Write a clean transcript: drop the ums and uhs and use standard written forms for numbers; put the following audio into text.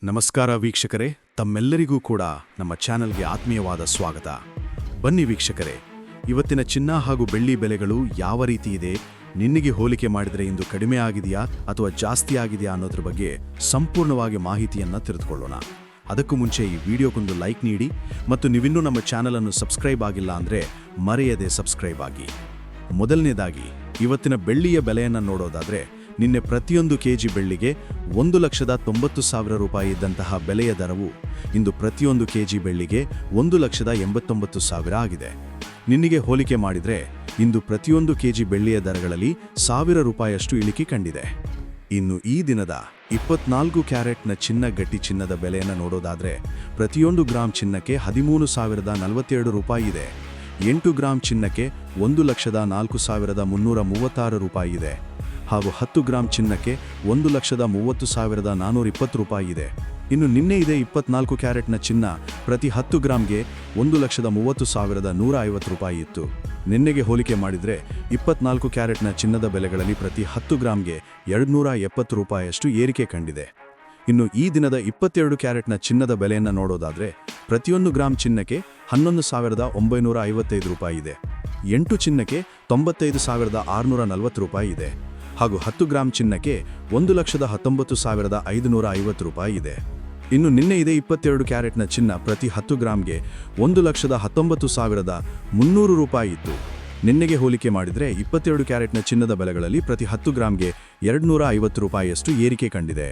ನಮಸ್ಕಾರ ವೀಕ್ಷಕರೇ, ತಮ್ಮೆಲ್ಲರಿಗೂ ಕೂಡ ನಮ್ಮ ಚಾನೆಲ್ಗೆ ಆತ್ಮೀಯವಾದ ಸ್ವಾಗತ. ಬನ್ನಿ ವೀಕ್ಷಕರೇ, ಇವತ್ತಿನ ಚಿನ್ನ ಹಾಗೂ ಬೆಳ್ಳಿ ಬೆಲೆಗಳು ಯಾವ ರೀತಿ ಇದೆ, ನಿನ್ನೆಗೆ ಹೋಲಿಕೆ ಮಾಡಿದರೆ ಇಂದು ಕಡಿಮೆ ಆಗಿದೆಯಾ ಅಥವಾ ಜಾಸ್ತಿ ಆಗಿದೆಯಾ ಅನ್ನೋದ್ರ ಬಗ್ಗೆ ಸಂಪೂರ್ಣವಾಗಿ ಮಾಹಿತಿಯನ್ನು ತಿಳಿದುಕೊಳ್ಳೋಣ. ಅದಕ್ಕೂ ಮುಂಚೆ ಈ ವಿಡಿಯೋಗೊಂದು ಲೈಕ್ ನೀಡಿ ಮತ್ತು ನೀವಿನ್ನೂ ನಮ್ಮ ಚಾನೆಲನ್ನು ಸಬ್ಸ್ಕ್ರೈಬ್ ಆಗಿಲ್ಲ ಅಂದರೆ ಮರೆಯದೆ ಸಬ್ಸ್ಕ್ರೈಬ್ ಆಗಿ. ಮೊದಲನೇದಾಗಿ ಇವತ್ತಿನ ಬೆಳ್ಳಿಯ ಬೆಲೆಯನ್ನು ನೋಡೋದಾದರೆ, ನಿನ್ನೆ ಪ್ರತಿಯೊಂದು ಕೆಜಿ ಬೆಳ್ಳಿಗೆ 1,90,000 ರೂಪಾಯಿ ಇದ್ದಂತಹ ಬೆಲೆಯ ದರವು ಇಂದು ಪ್ರತಿಯೊಂದು ಕೆಜಿ ಬೆಳ್ಳಿಗೆ 1,89,000 ಆಗಿದೆ. ನಿನ್ನೆಗೆ ಹೋಲಿಕೆ ಮಾಡಿದರೆ ಇಂದು ಪ್ರತಿಯೊಂದು ಕೆಜಿ ಬೆಳ್ಳಿಯ ದರಗಳಲ್ಲಿ 1,000 ರೂಪಾಯಿಯಷ್ಟು ಇಳಿಕೆ ಕಂಡಿದೆ. ಇನ್ನು ಈ ದಿನದ 24 ಕ್ಯಾರೆಟ್ನ ಗಟ್ಟಿ ಚಿನ್ನದ ಬೆಲೆಯನ್ನು ನೋಡೋದಾದರೆ, ಪ್ರತಿಯೊಂದು ಗ್ರಾಂ ಚಿನ್ನಕ್ಕೆ 13,042 ರೂಪಾಯಿ ಇದೆ. 8 ಗ್ರಾಂ ಚಿನ್ನಕ್ಕೆ 1,04,336 ರೂಪಾಯಿ ಇದೆ ಹಾಗೂ 10 ಗ್ರಾಂ ಚಿನ್ನಕ್ಕೆ 1,30,420 ರೂಪಾಯಿ ಇದೆ. ಇನ್ನು ನಿನ್ನೆ ಇದೆ 24 ಕ್ಯಾರೆಟ್ನ ಚಿನ್ನ ಪ್ರತಿ 10 ಗ್ರಾಂಗೆ 1,30,150 ರೂಪಾಯಿ ಇತ್ತು. ನಿನ್ನೆಗೆ ಹೋಲಿಕೆ ಮಾಡಿದರೆ 24 ಕ್ಯಾರೆಟ್ನ ಚಿನ್ನದ ಬೆಲೆಗಳಲ್ಲಿ ಪ್ರತಿ 10 ಗ್ರಾಂಗೆ 270 ರೂಪಾಯಿಯಷ್ಟು ಏರಿಕೆ ಕಂಡಿದೆ. ಇನ್ನು ಈ ದಿನದ 22 ಕ್ಯಾರೆಟ್ನ ಚಿನ್ನದ ಬೆಲೆಯನ್ನು ನೋಡೋದಾದರೆ, ಪ್ರತಿಯೊಂದು ಗ್ರಾಂ ಚಿನ್ನಕ್ಕೆ 11,955 ರೂಪಾಯಿ ಇದೆ. 8 ಚಿನ್ನಕ್ಕೆ 95,640 ರೂಪಾಯಿ ಇದೆ ಹಾಗೂ 10 ಗ್ರಾಂ ಚಿನ್ನಕ್ಕೆ 1,19,550 ರೂಪಾಯಿ ಇದೆ. ಇನ್ನು ನಿನ್ನೆ ಇದೆ 22 ಕ್ಯಾರೆಟ್ನ ಚಿನ್ನ ಪ್ರತಿ 10 ಗ್ರಾಂಗೆ 1,19,300 ರೂಪಾಯಿ ಇತ್ತು. ನಿನ್ನೆಗೆ ಹೋಲಿಕೆ ಮಾಡಿದರೆ 22 ಕ್ಯಾರೆಟ್ನ ಚಿನ್ನದ ಬೆಲೆಗಳಲ್ಲಿ ಪ್ರತಿ 10 ಗ್ರಾಂಗೆ 250 ರೂಪಾಯಿಯಷ್ಟು ಏರಿಕೆ ಕಂಡಿದೆ.